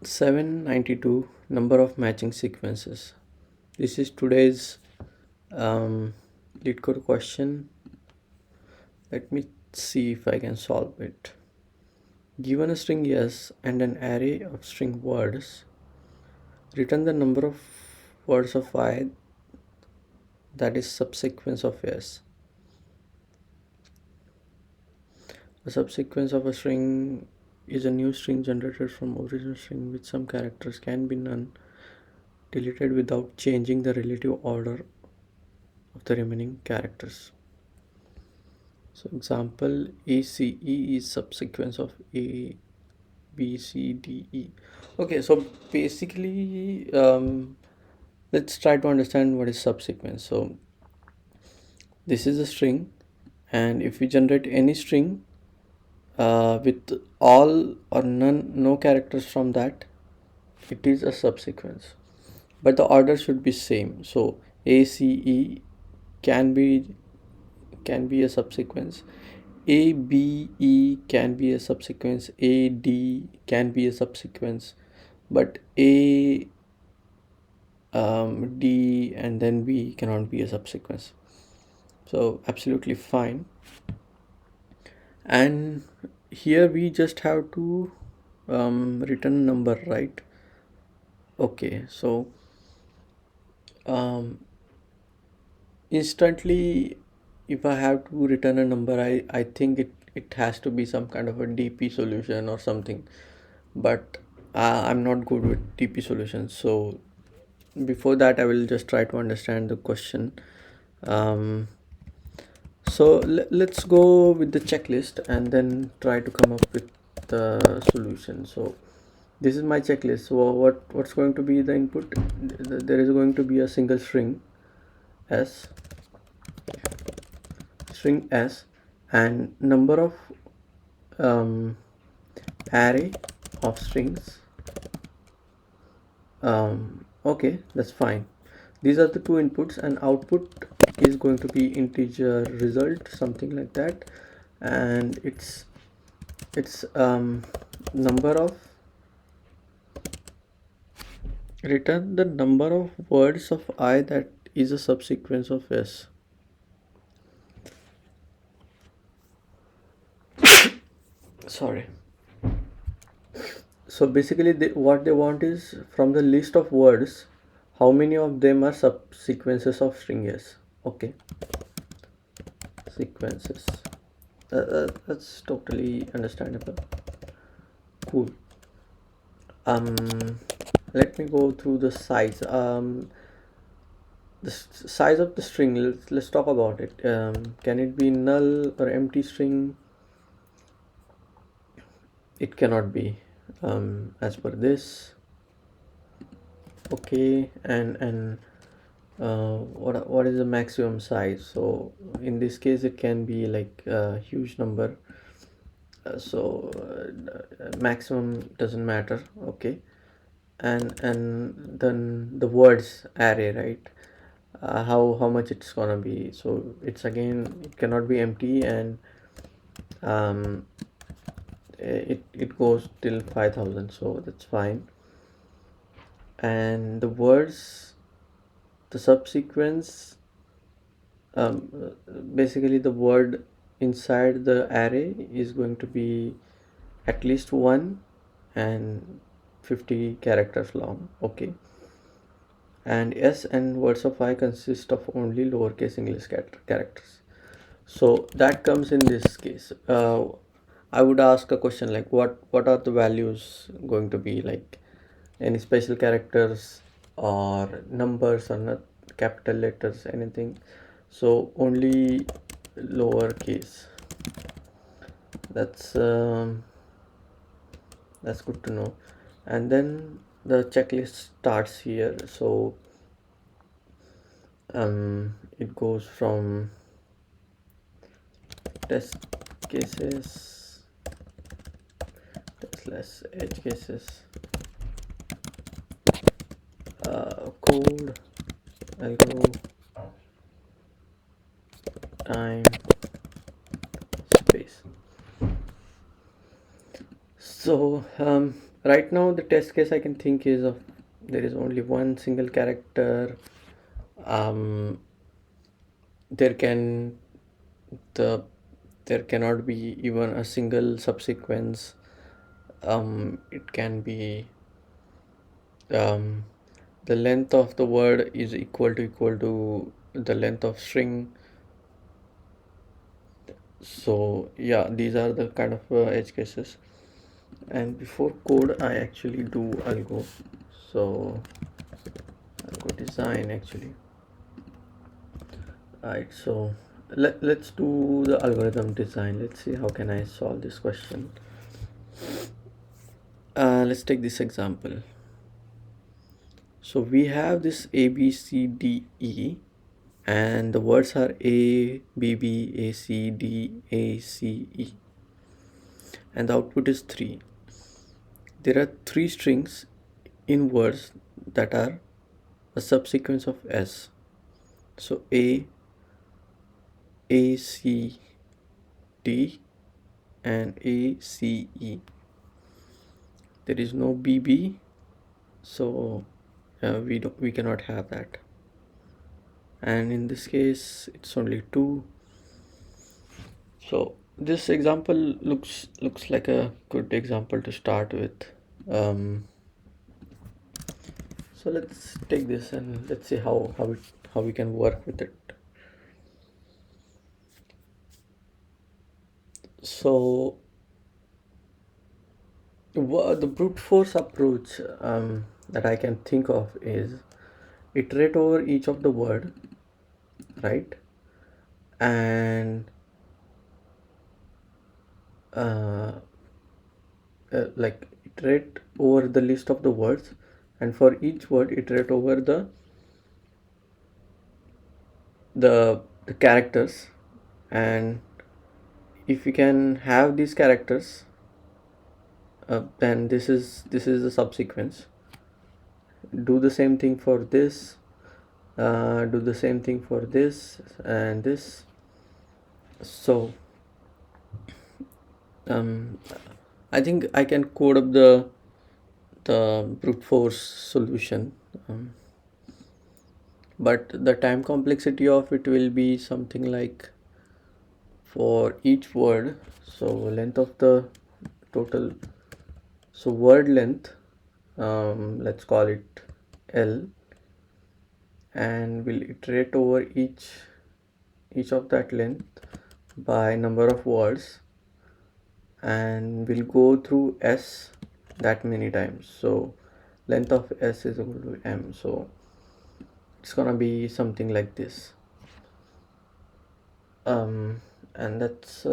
792 number of matching sequences. This is today's Leetcode question. Let me see if I can solve it. Given a string yes and an array of string words, return the number of words of I that is subsequence of yes. A subsequence of a string is a new string generated from original string with some characters can be none deleted without changing the relative order of the remaining characters. So example ACE is subsequence of A, B, C, D, E. Okay, so basically let's try to understand what is subsequence. So this is a string, and if we generate any string with all or no characters from that, it is a subsequence, but the order should be same. So ACE can be a subsequence, ABE can be a subsequence, AD can be a subsequence, but A D and then B cannot be a subsequence. So absolutely fine. And here we just have to return a number, right? Okay, so instantly if I have to return a number, I think it has to be some kind of a DP solution or something, but I'm not good with DP solutions. So before that I will just try to understand the question. So let's go with the checklist and then try to come up with the solution. So this is my checklist. So what's going to be the input? There is going to be a single string s, and number of array of strings. Okay, that's fine. These are the two inputs, and output is going to be integer result, something like that, and it's number of return the number of words of I that is a subsequence of s. Sorry. So basically what they want is from the list of words, how many of them are subsequences of string s. Okay, sequences. That's totally understandable. Cool. Let me go through the size. The size of the string, let's talk about it. Can it be null or empty string? It cannot be, as per this. Okay, and what is the maximum size? So in this case it can be like a huge number, so maximum doesn't matter. Okay, and then the words array, right? How much it's gonna be? So it's again, it cannot be empty, and it goes till 5,000, so that's fine. And the words, the subsequence, basically the word inside the array is going to be at least 1 and 50 characters long. Okay, and s and words of I consist of only lowercase English characters. So that comes in this case. I would ask a question like what are the values going to be, like any special characters or numbers or not capital letters, anything. So only lowercase. That's good to know. And then the checklist starts here. So it goes from test cases, test edge cases, code, algo, time, space. So Right now the test case I can think is of there is only one single character. um, there can the there cannot be even a single subsequence. It can be um, the length of the word is equal to the length of string. So yeah, these are the kind of edge cases. And before code I actually do algo. So algo design actually. Alright, so let's do the algorithm design. Let's see how can I solve this question. Let's take this example. So we have this A B C D E, and the words are A B B A C D A C E, and the output is 3. There are 3 strings in words that are a subsequence of S. So A C D and A C E. There is no BB, so we cannot have that. And in this case it's only 2. So this example looks like a good example to start with. So let's take this and let's see how we can work with it. So the brute force approach that I can think of is iterate over each of the word, right? And uh, like iterate over the list of the words, and for each word iterate over the characters. And if we can have these characters, then this is the subsequence. Do the same thing for this, do the same thing for this and this. So I think I can code up the brute force solution, but the time complexity of it will be something like, for each word, so length of the total, so word length, let's call it L, and we'll iterate over each of that length by number of words, and we'll go through S that many times. So length of S is equal to M, so it's gonna be something like this. And that's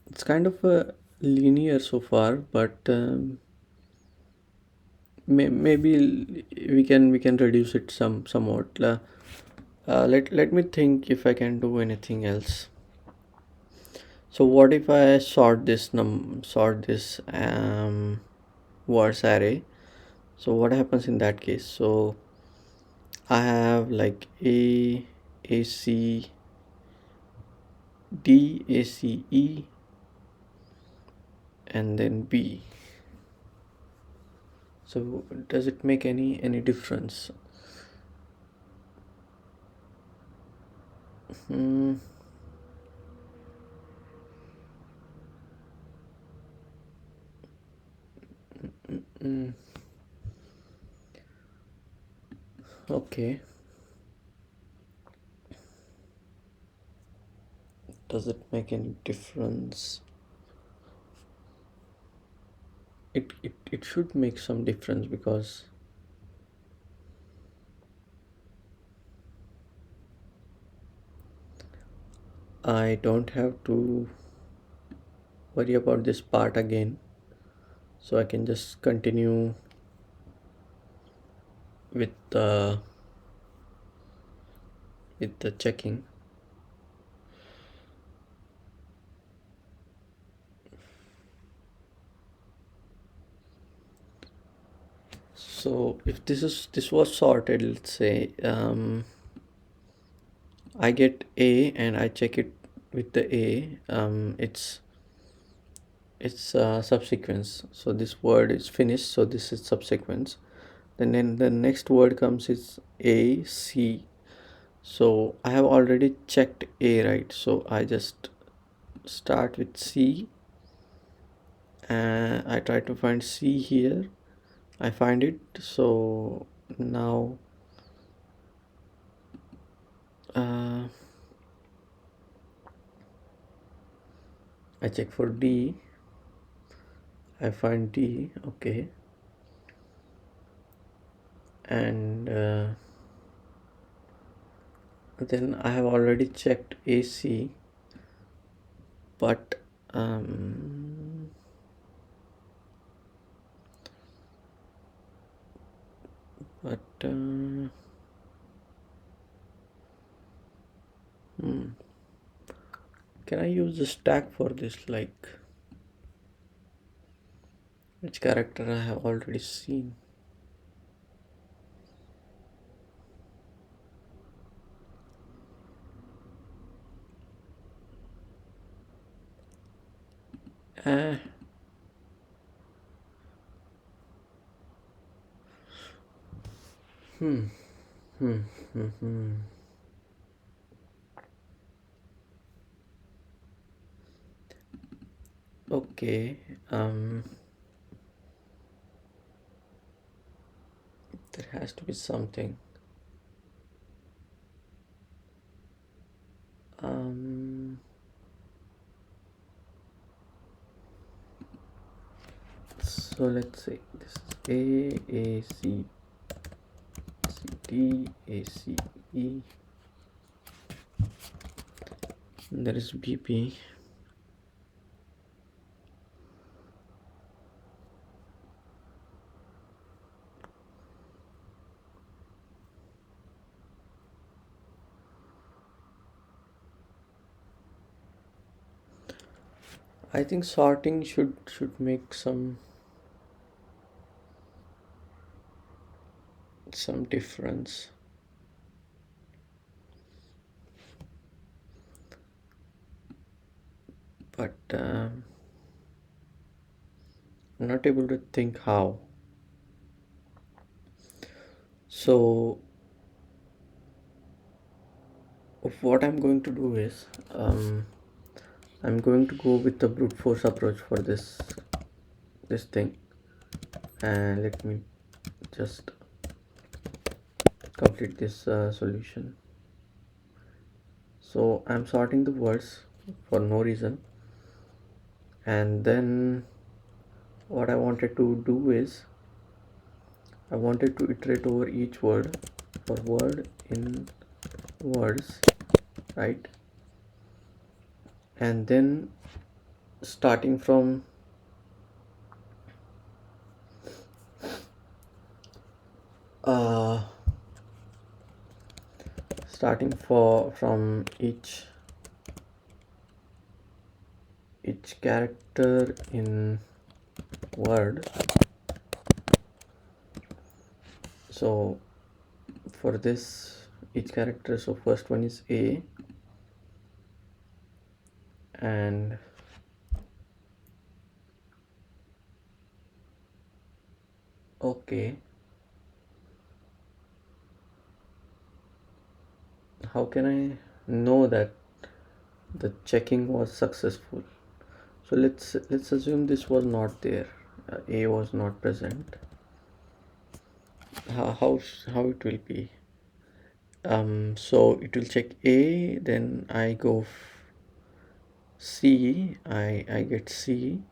it's kind of linear so far, but maybe we can reduce it somewhat. Let me think if I can do anything else. So what if I sort this words array? So what happens in that case? So I have like A C D A C E and then B. So does it make any difference? Hmm. Okay. Does it make any difference? It should make some difference, because I don't have to worry about this part again, so I can just continue with the checking. So if this was sorted, let's say, I get A and I check it with the A. It's subsequence. So this word is finished. So this is subsequence. Then the next word comes is A C. So I have already checked A, right? So I just start with C and I try to find C here. I find it. So now uh, I check for D. I find D. Okay. And then I have already checked AC, but um, but can I use the stack for this? Like, which character I have already seen? Uh, hmm, hmm, hmm, hmm. Okay. There has to be something. Um, so let's say this is A C C D A C E. There is BP. I think sorting should make some difference. But I'm not able to think how. So what I'm going to do is I'm going to go with the brute force approach for this thing, and let me just complete this solution. So I'm sorting the words for no reason, and then what I wanted to do is I wanted to iterate over each word for word in words, right? And then starting from uh, starting for from each character in word. So for this each character, so first one is A, and okay, how can I know that the checking was successful? So let's assume this was not there. A was not present. How it will be? So it will check A, then I go C. I get C.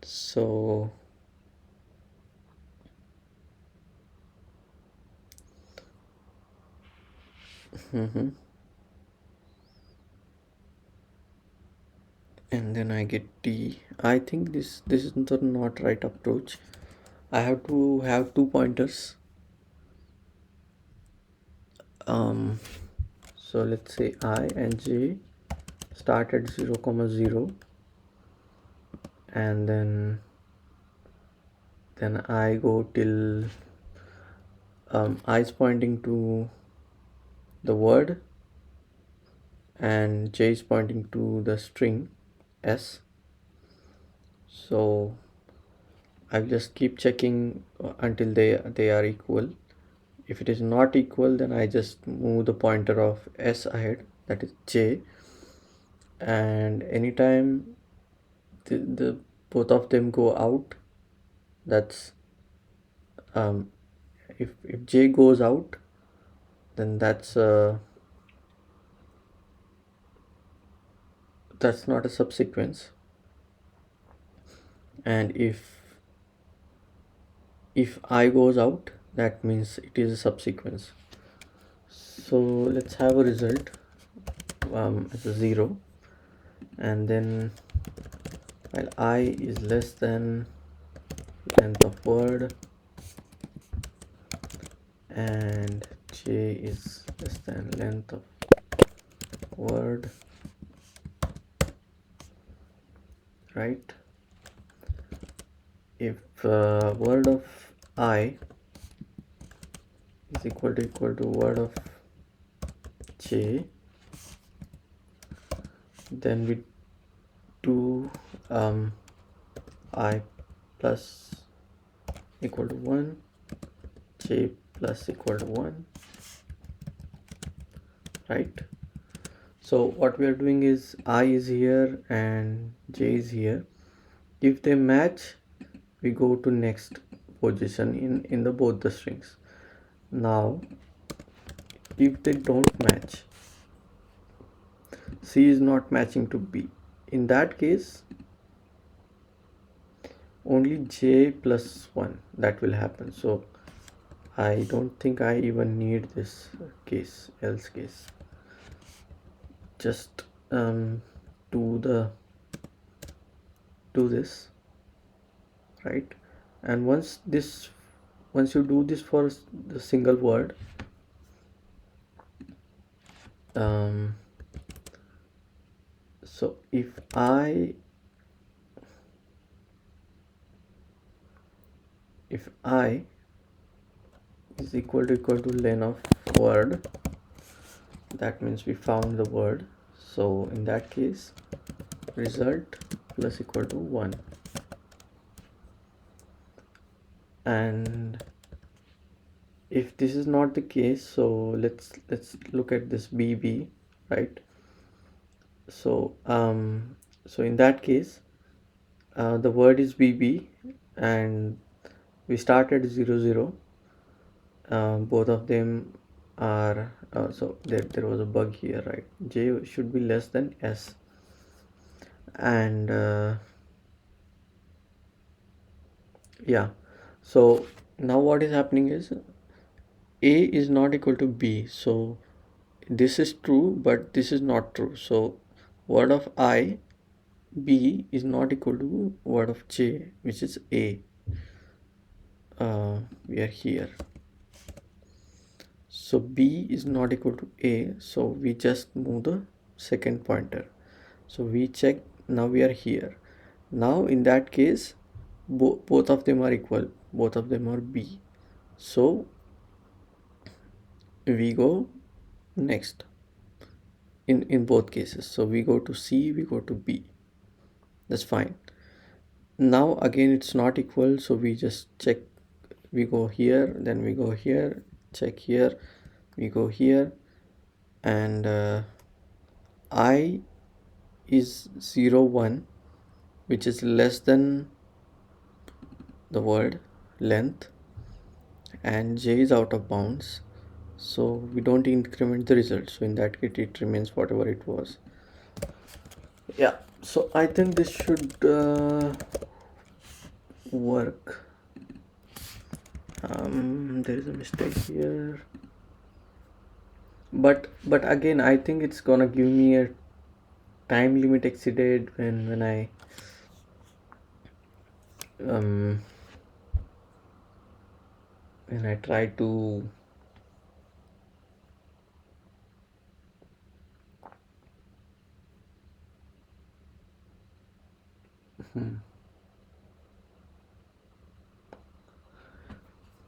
So and then I get D. I think this is the not right approach. I have to have two pointers. So let's say I and J start at 0 comma 0, and then I go till I is pointing to the word, and j is pointing to the string s. So I'll just keep checking until they are equal. If it is not equal, then I just move the pointer of s ahead, that is j, and anytime the both of them go out, that's if j goes out, then that's not a subsequence. And if I goes out, that means it is a subsequence. So let's have a result as a 0, and then while I is less than length of word and j is less than length of word, right? If word of I is equal to word of j, then we do I plus equal to 1, j plus equal to 1, right? So what we are doing is I is here and j is here. If they match, we go to next position in the both the strings. Now if they don't match, C is not matching to B, in that case only j plus 1 that will happen. So I don't think I even need this case, else case. Just do this, right? And once you do this for the single word, so if I is equal to len of word, that means we found the word. So in that case, result plus equal to 1. And if this is not the case, so let's look at this bb, right? So so in that case, the word is bb and we started 0 0. Both of them are so there was a bug here, right? J should be less than s, and yeah. So now what is happening is a is not equal to b, so this is true but this is not true. So word of I, b is not equal to word of j, which is a. We are here, so b is not equal to a, so we just move the second pointer. So we check, now we are here. Now in that case, both of them are equal, both of them are b, so we go next in both cases. So we go to c, we go to b, that's fine. Now again it's not equal, so we just check, we go here, then we go here, check here, we go here, and I is 0 1, which is less than the word length, and j is out of bounds, so we don't increment the result. So in that case it remains whatever it was. Yeah, so I think this should work. There is a mistake here, but again I think it's gonna give me a time limit exceeded when I try to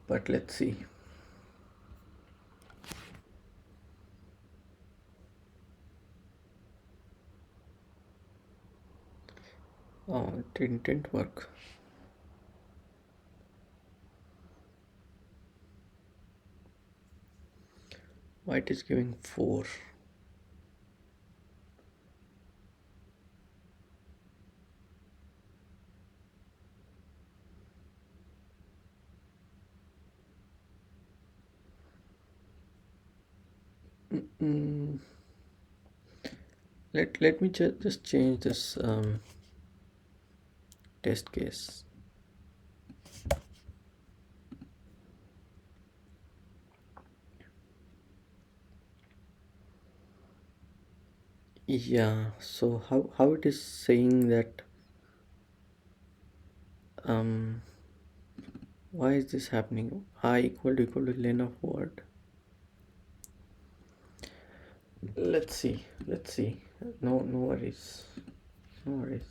but let's see. Oh, it didn't work. Why it is giving 4? Mm, let me just change this test case. Yeah, so how it is saying that um why is this happening? I equal to len of word. Let's see. No worries. No worries.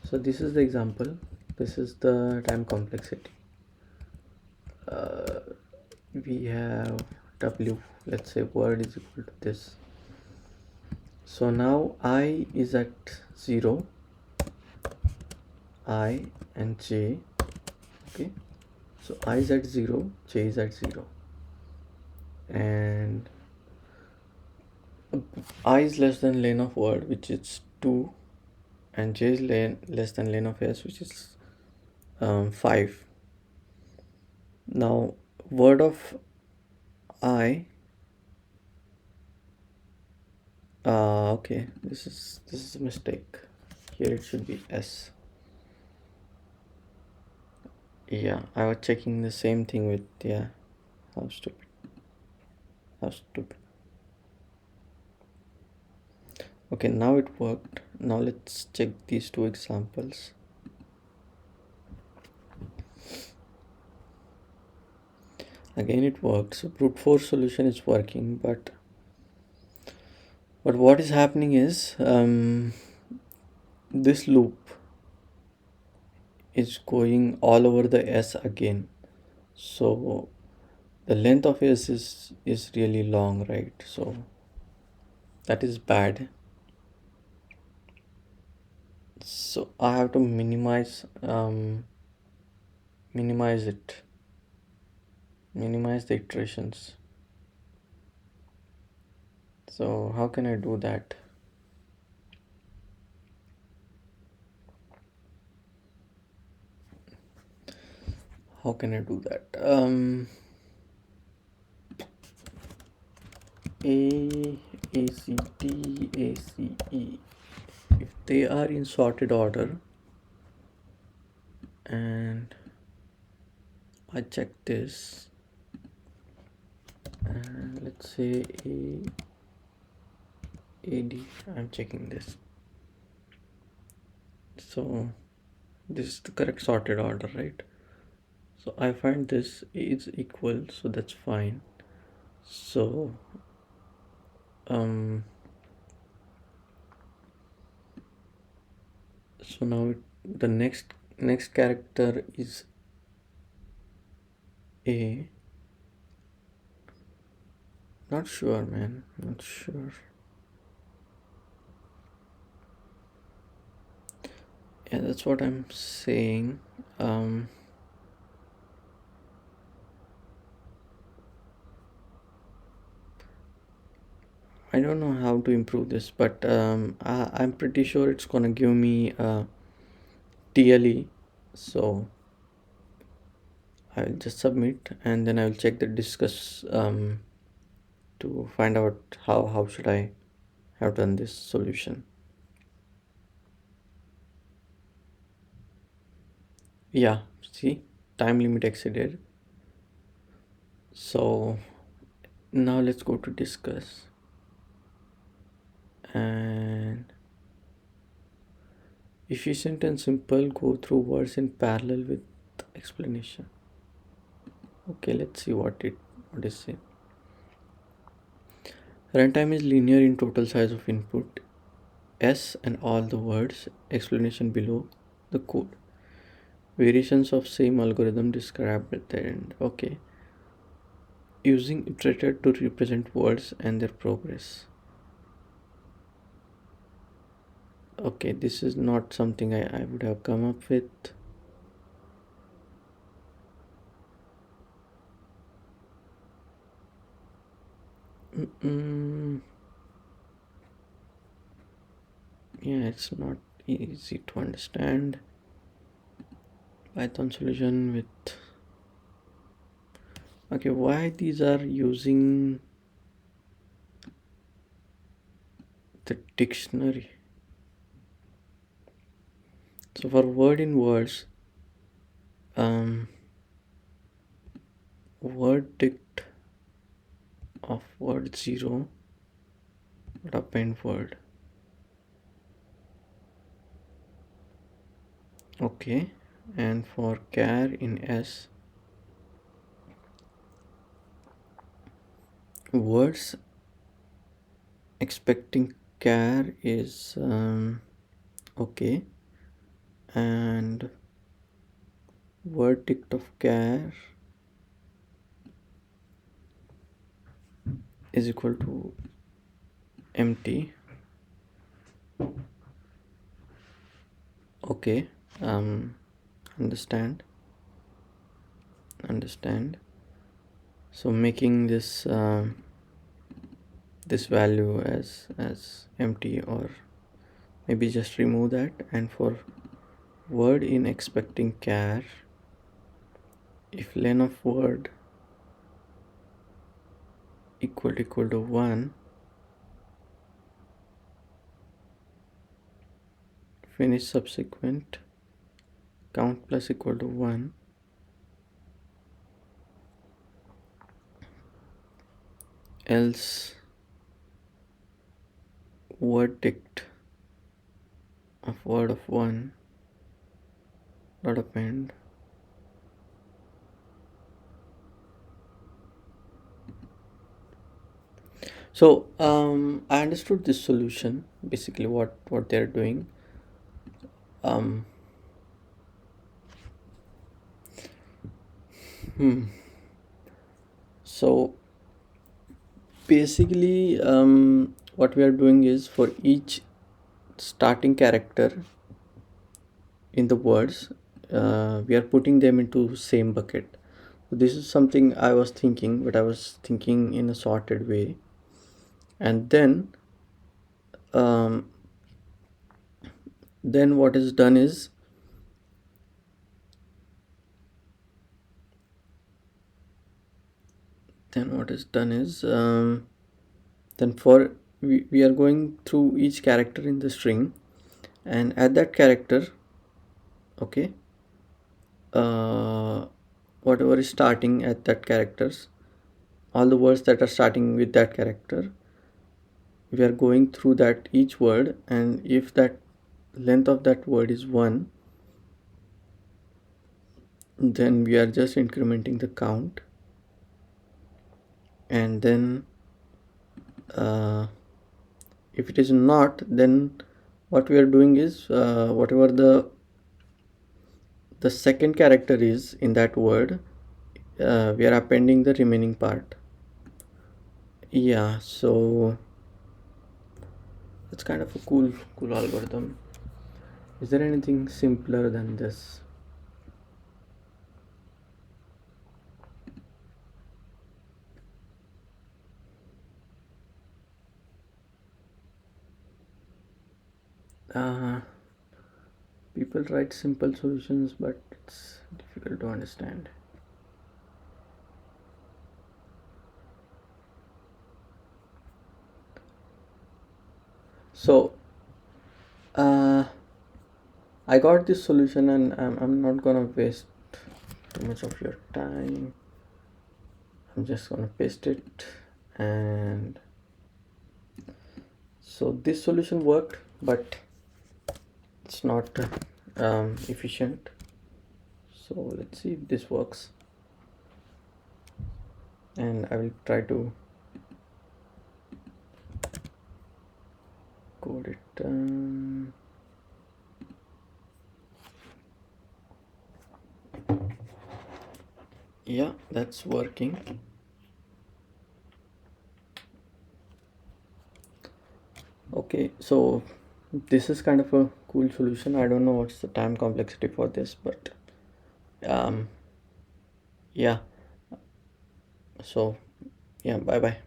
So this is the example. This is the time complexity. Uh, we have w. Let's say word is equal to this. So now I is at 0, I and j. Okay. So I is at 0, j is at 0, and I is less than len of word, which is 2, and j is less than len of s, which is 5. Now word of I, okay, this is a mistake. Here it should be s. Yeah, I was checking the same thing with, yeah, how stupid, how stupid. Okay, now it worked. Now let's check these two examples. Again it works. So brute force solution is working, but what is happening is this loop is going all over the s again. So the length of s is really long, right? So that is bad. So I have to minimize it, minimize the iterations. So how can I do that? How can I do that? A, C, D, A, C, E. If they are in sorted order, and I check this, and let's say AD, I'm checking this. So this is the correct sorted order, right? So I find this is equal, so that's fine. So so now the next character is A. Not sure, man. Not sure. Yeah, that's what I'm saying. I don't know how to improve this, but I'm pretty sure it's gonna give me TLE. So I'll just submit, and then I'll check the discuss to find out how should I have done this solution. Yeah, see, time limit exceeded. So now let's go to discuss, and efficient and simple, go through words in parallel with explanation. Okay, let's see what is it. Runtime is linear in total size of input S and all the words. Explanation below the code. Variations of same algorithm described at the end. Okay. Using iterator to represent words and their progress. Okay, this is not something I would have come up with. Mm, yeah, it's not easy to understand. Python solution with, okay, why these are using the dictionary? So for word in words, word dict of word 0 would append word. Okay, and for char in S, words expecting char is okay, and word dict of char is equal to empty. Okay, understand. So making this value as empty, or maybe just remove that. And for word in expecting char, if len of word equal to 1, finish subsequent count plus equal to 1, else word dict of word of 1 dot append. So I understood this solution, basically what they're doing. So basically what we are doing is, for each starting character in the words, we are putting them into same bucket. This is something I was thinking, but I was thinking in a sorted way. And um, then what is done is, then for we are going through each character in the string, and at that character, okay, whatever is starting at that characters, all the words that are starting with that character, we are going through that each word, and if that length of that word is 1, then we are just incrementing the count. And then if it is not, then what we are doing is, whatever the second character is in that word, we are appending the remaining part. Yeah, so it's kind of a cool algorithm. Is there anything simpler than this? People write simple solutions, but it's difficult to understand. So I got this solution, and I'm not gonna waste too much of your time. I'm just gonna paste it. And so this solution worked, but it's not efficient. So let's see if this works, and I will try to code it. Yeah, that's working. Okay, so This is kind of a cool solution. I don't know what's the time complexity for this, but um, yeah. So yeah, bye bye.